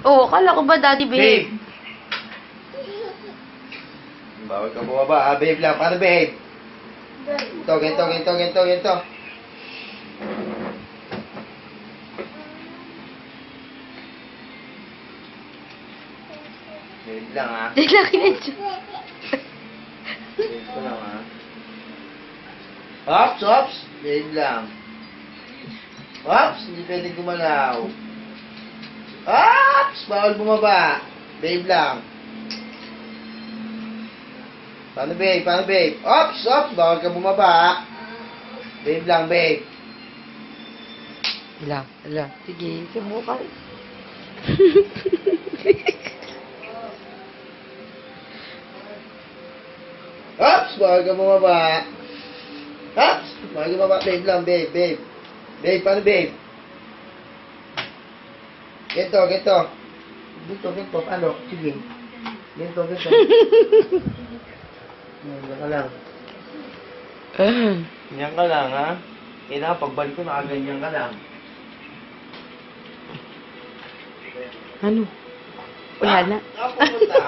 Oh, akala ko ba daddy Babe! babe? Bawal ka bumaba, babe lang. Paano, babe? Ganito. Babe lang, ha? Laki na dyan. Babe ko lang, ha? Ops! Babe lang. Ops! Hindi pwede gumalaw. Ops! Bawal bumaba. Babe lang. Paano, babe? Ops! Bawal ka bumaba. Babe lang, babe. Ala. Sige, subukan. Ops! Bawal ka bumaba. Ops! Bawal ka bumaba. Babe lang, babe. Babe, paano, babe? Ganito. Ganito. Paano? Sige. Ganito. Yan ka lang. Yan ka lang, ha? Kailangan pagbalik ko, nakaganyan ka lang. Ano? Wala na. Saan pupunta?